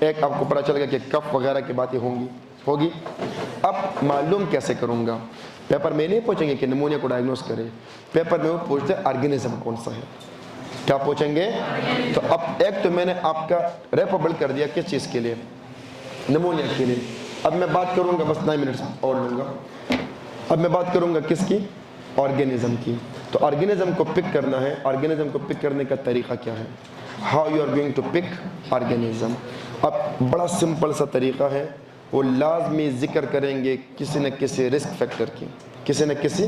एक आपको पता चलेगा कि कफ वगैरह की बातें होगी। अब मालूम कैसे करूँगा? पेपर में नहीं पूछेंगे कि निमोनिया को डायग्नोस करें, पेपर में वो पूछते हैं ऑर्गेनिज्म कौन सा है। क्या पूछेंगे? तो अब एक तो मैंने आपका रैप बिल्ड कर दिया किस चीज़ के लिए? निमोनिया के लिए। अब मैं बात करूँगा, बस 9 मिनट और लूँगा। अब मैं बात करूँगा किसकी? ऑर्गेनिज्म की। तो ऑर्गेनिज्म को पिक करना है। ऑर्गेनिज्म को पिक करने का तरीका क्या है? How you are going to pick organism. अब बड़ा सिंपल सा तरीका है, वो लाजमी जिक्र करेंगे किसी न किसी रिस्क फैक्टर की, किसी न किसी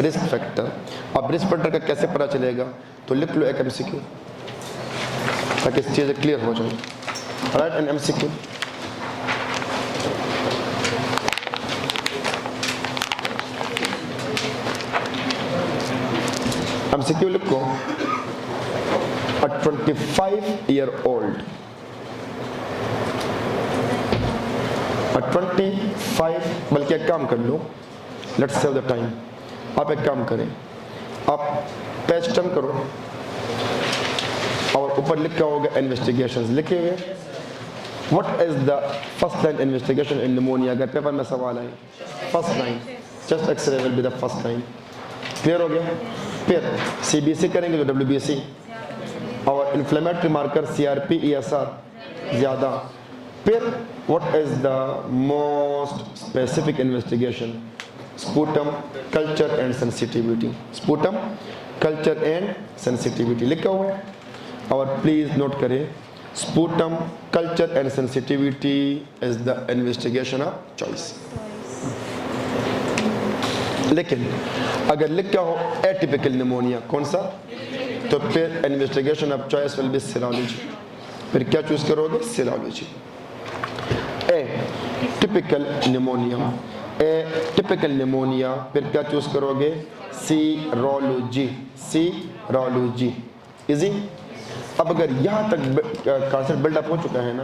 रिस्क फैक्टर। अब रिस्क फैक्टर का कैसे पता चलेगा? तो लिख लो एक MCQ ताकि चीज़ें क्लियर हो जाए। Write an MCQ। MCQ लिखो, a 25-year-old, a 25, बल्कि एक काम कर लो, लेट्स सेव द टाइम। आप एक काम करें, आप पेज टर्न करो और ऊपर लिखा होगा इन्वेस्टिगेशंस लिखे हुए। What is the first line investigation in pneumonia? अगर पेपर में सवाल आए, first line chest X-ray will be the first line. Clear हो गया? फिर CBC करेंगे तो WBC, और इन्फ्लेमेटरी मार्कर CRP ESR ज़्यादा। फिर what is the most specific investigation? Sputum culture and sensitivity. Sputum culture and sensitivity लिखा हुआ है, और प्लीज़ नोट करें, sputum culture and sensitivity is the investigation of choice. लेकिन अगर लिखा हो एटिपिकल निमोनिया, कौन सा? तो फिर investigation of choice will be serology. फिर क्या चूज करोगे? सीरोलॉजी। ए टिपिकल निमोनिया, ए टिपिकल निमोनिया, फिर क्या चूज करोगे? सीरोलॉजी। Serology easy. अब अगर यहाँ तक कॉन्सेप्ट बिल्डअप हो चुका है ना,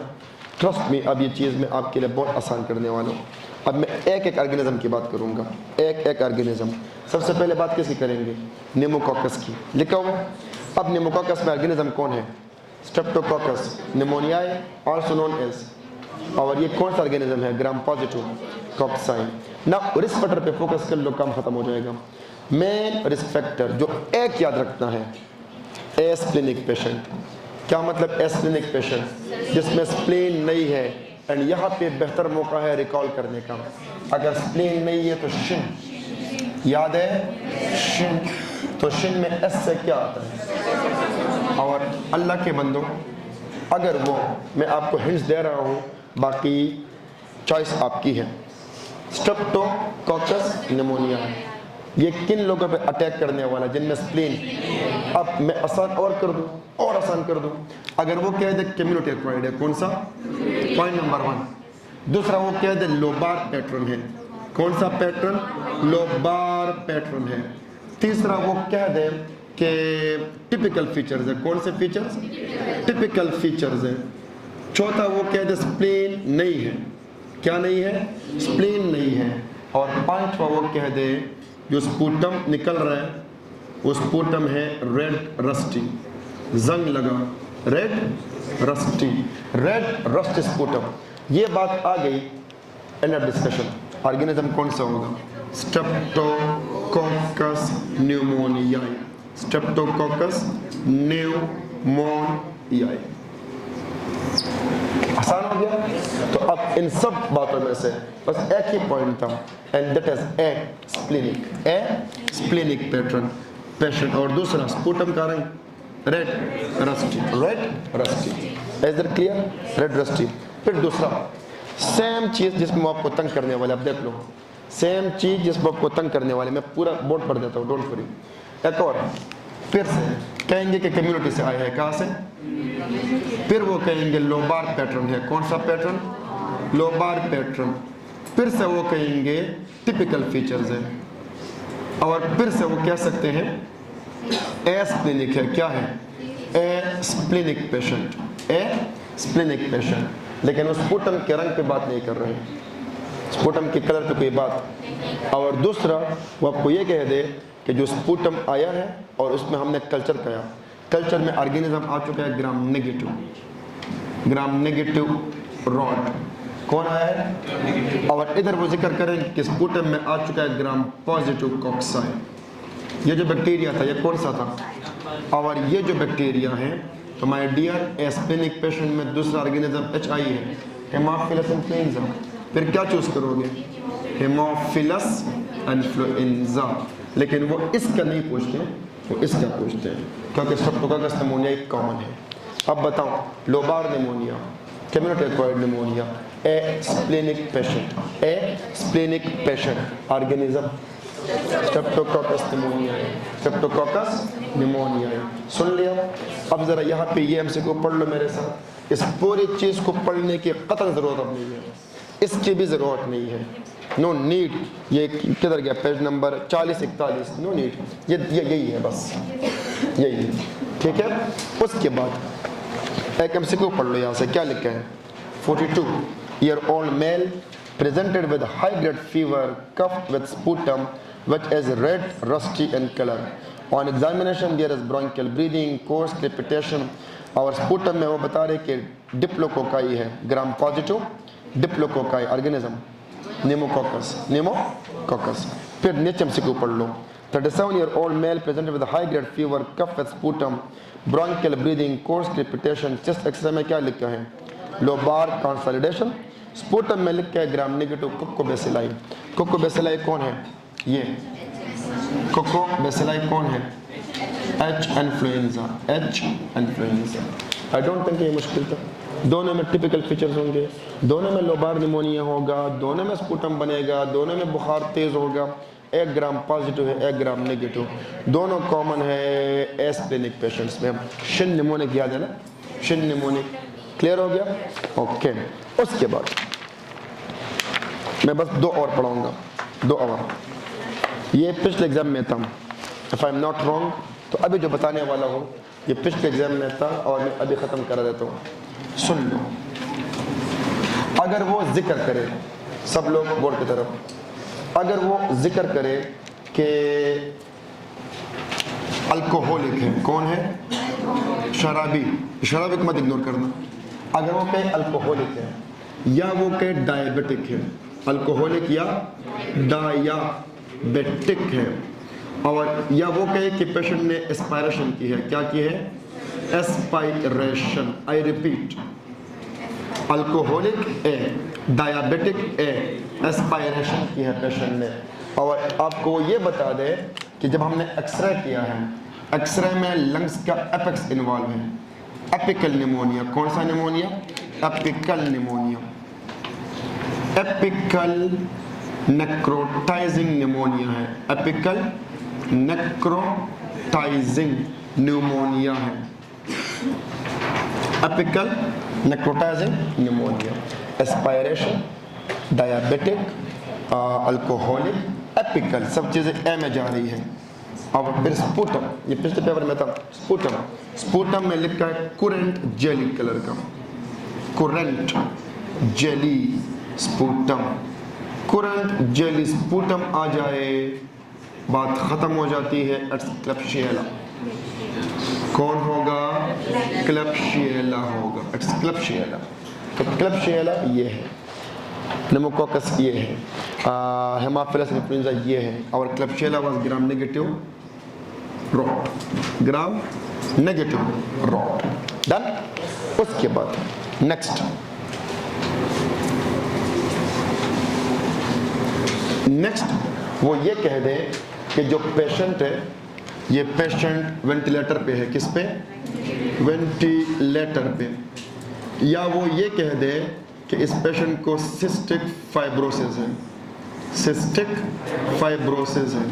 ट्रस्ट मी, अब ये चीज़ मैं आपके लिए बहुत आसान करने वाला हूँ। अब मैं एक एक ऑर्गेनिज्म की बात करूँगा, एक एक ऑर्गेनिज्म। सबसे पहले बात किसकी करेंगे? निमोकॉकस की। लिखा हुआ है। अब निमोकॉकस में ऑर्गेनिज्म कौन है? Streptococcus pneumoniae, also known as. और ये कौन सा ऑर्गेनिज्म है? Gram positive cocci. ना रिस्क फैक्टर पे फोकस कर लो, काम खत्म हो जाएगा। मेन रिस्क फैक्टर जो एक याद रखना है, एस्प्लेनिक पेशेंट। क्या मतलब एस्प्लेनिक पेशेंट? जिसमें स्प्लेन नहीं है, एंड यहाँ पे बेहतर मौका है रिकॉल करने का। अगर स्प्लेन नहीं है तो शिन, याद है शिन? तो शिन में एस से क्या आता है? और अल्लाह के बंदों, अगर वो, मैं आपको हिंट्स दे रहा हूँ, बाकी चॉइस आपकी है। स्ट्रेप्टोकॉकस निमोनिया ये किन लोगों पे अटैक करने वाला? जिनमें स्प्लीन। अब मैं आसान और कर दूं, और आसान कर दूं। अगर वो कह दे कम्युनिटी एक्वायर्ड है, कौन सा? Point number 1। दूसरा वो कह दे लोबार पैटर्न है, कौन सा पैटर्न? लोबार पैटर्न है। तीसरा वो कह दे कि टिपिकल फीचर्स है, कौन से फीचर्स? टिपिकल फीचर्स है। चौथा वो कह दे स्प्लीन नहीं है, क्या नहीं है? स्प्लीन नहीं है। और पांचवा वो कह दे जो स्पूटम निकल रहा है वो स्पूटम है रेड रस्टी, जंग लगा, red rusty, red rust sputum. ये बात आ गई, एंड ऑफ डिस्कशन। ऑर्गेनिज्म कौन सा होगा? Streptococcus pneumoniae, streptococcus pneumoniae. आसान हो गया। तो अब इन सब बातों में से बस एक ही पॉइंट था, and that is a splenic pattern patient, और दूसरा स्पूटम का रंग red rusty, red rusty. Is that clear? Red rusty. फिर दूसरा सेम चीज जिसमें आपको तंग करने वाले, अब देख लो, सेम चीज जिसमें आपको तंग करने वाले, मैं पूरा बोर्ड पढ़ देता हूँ, डोंट वरी। एक और फिर से कहेंगे कि कम्युनिटी से आए हैं, कहाँ से? फिर वो कहेंगे लोबार पैटर्न है, कौन सा पैटर्न? Lobar pattern. फिर से वो कहेंगे टिपिकल फीचर्स है, और फिर से वो कह सकते हैं एस्प्लेनिक है, क्या है? ए स्प्लेनिक पेशेंट, ए स्प्लेनिक पेशेंट। लेकिन उस स्पूटम के रंग पे बात नहीं कर रहे हैं, स्पूटम के कलर पे कोई बात। और दूसरा वो आपको ये कह दे कि जो स्पूटम आया है और उसमें हमने कल्चर किया, कल्चर में ऑर्गेनिज्म आ चुका है Gram negative, Gram negative rod. कौन आया है? और इधर वो जिक्र करें कि स्पूटम में आ चुका है ग्राम पॉजिटिव कॉक्साई। ये जो बैक्टीरिया था ये कौन सा था? और ये जो बैक्टीरिया है तो माय डियर एस्प्लेनिक पेशेंट में दूसरा ऑर्गेनिज्म HI है, हेमोफिलस इन्फ्लुएंजा। फिर क्या चूज करोगे? Haemophilus influenza. लेकिन वो इसका नहीं पूछते, वो इसका पूछते हैं क्योंकि स्ट्रेप्टोकोकस निमोनिया एक कॉमन है। अब बताओ, lobar pneumonia, community acquired pneumonia, asplenic patient organism streptococcus pneumonia है, स्ट्रेप्टोकोकस निमोनिया है। सुन लिया? अब जरा यहाँ पे ये MCQ पढ़ लो मेरे साथ। इस पूरी चीज़ को पढ़ने की कतई ज़रूरत अब नहीं है, इसकी भी ज़रूरत नहीं है। No need. ये किधर गया? Page number 40-41। नो नीड, ये यही है, बस यही है, ठीक है। उसके बाद एक MCQ पढ़ लो यहाँ से। क्या लिखा है? 42-year-old male presented with high grade fever, cough with sputum which is red, rusty in color. On examination there is bronchial breathing, coarse crepitation। और sputum में वो बता रहे कि डिप्लोकोकाई है, ग्राम पॉजिटिव डिप्लोकोकाई ऑर्गेनिज्म निमोकोकस। फिर नेक्स्ट MCQ पढ़ लो। 37-year-old male presented with high grade fever, cough with sputum, bronchial breathing, coarse crepitation। Chest X-ray में क्या लिखा है? Lobar consolidation. स्पूटम में लिखा है ग्राम नेगेटिव कोकोबैसिलाई। कोकोबैसिलाई कौन है? ये कोकोबैसिलाई कौन है? H influenza. I don't think ये मुश्किल था। दोनों में टिपिकल फीचर्स होंगे, दोनों में लोबार निमोनिया होगा, दोनों में स्पूटम बनेगा, दोनों में बुखार तेज होगा। 1 ग्राम पॉजिटिव है, 1 ग्राम नेगेटिव, दोनों कॉमन है एस्प्लेनिक पेशेंट्स में। शिन निमोनिक याद है ना? शिन निमोनिक क्लियर हो गया? ओके। उसके बाद मैं बस 2 और पढ़ाऊंगा, 2 और। ये पिछले एग्जाम में था, if I am not wrong. तो अभी जो बताने वाला हूँ ये पिछले एग्जाम में था और मैं अभी ख़त्म करा देता हूँ। सुन लो। अगर वो जिक्र करे, सब लोग बोर्ड की तरफ, अगर वो जिक्र करे कि अल्कोहलिक है, कौन है? शराबी। शराबी को मत इग्नोर करना। अगर वो कहे अल्कोहलिक है या वो कहे डायबिटिक है, अल्कोहलिक या डायबिटिक है, और या वो कहे कि पेशेंट ने एस्पायरेशन की है, क्या की है? Aspiration. I repeat, alcoholic A, diabetic A, aspiration की है पेशेंट ने। और आपको ये बता दे कि जब हमने एक्सरे किया है, एक्सरे में लंग्स का एपेक्स इन्वॉल्व है, एपिकल निमोनिया। कौन सा pneumonia? Apical pneumonia. Apical necrotizing pneumonia है, एपिकल नेक्रोटाइजिंग निमोनिया है, apical necrotizing pneumonia. Aspiration, diabetic, alcoholic, apical, सब चीज़ें ए में जा रही है। और फिर स्पूटम, ये पिछले पेपर में था। स्पूटम में लिखा है कुरेंट जेली कलर का, कुरेंट जेली स्पूटम। कुरेंट जेली स्पूटम आ जाए, बात ख़त्म हो जाती है। क्लेप्शियला। कौन होगा? क्लेप्शियला होगा, क्लेप्शियला। तो क्लेप्शियला ये है, निमोकोकस ये है, हेमोफिलस इन्फ्लुएंजा ये है, और Klebsiella was gram negative rod, gram negative rod. Done. उसके बाद नेक्स्ट वो ये कह दे कि जो पेशेंट है, ये पेशेंट वेंटिलेटर पे है। किस पे? वेंटिलेटर पे। या वो ये कह दे कि इस पेशेंट को सिस्टिक फाइब्रोसिस है, सिस्टिक फाइब्रोसिस है।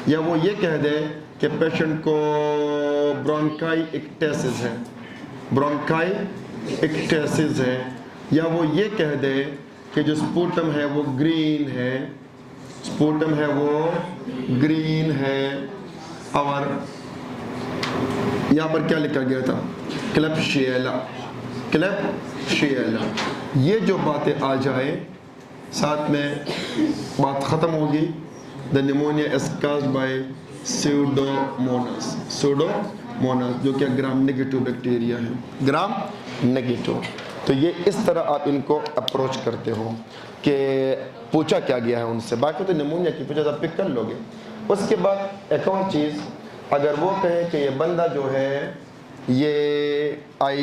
या वो ये कह दे कि पेशेंट को ब्रोंकाई इक्टेसिस है, ब्रोंकाई इक्टेसिस है। या वो ये कह दे कि जो स्पूटम है वो ग्रीन है, स्पूटम है वो ग्रीन है। और यहाँ पर क्या लिखा गया था? क्लेप्शियला, क्लेप्शियला। ये जो बातें आ जाए साथ में बात ख़त्म होगी। The pneumonia is caused by Pseudomonas, Pseudomonas जो कि ग्राम नेगेटिव बैक्टीरिया है, ग्राम नेगेटिव। तो ये इस तरह आप इनको अप्रोच करते हो कि पूछा क्या गया है उनसे। बाकी तो निमोनिया की वजह आप पिक कर लोगे। उसके बाद एक और चीज़, अगर वो कहे कि ये बंदा जो है ये आई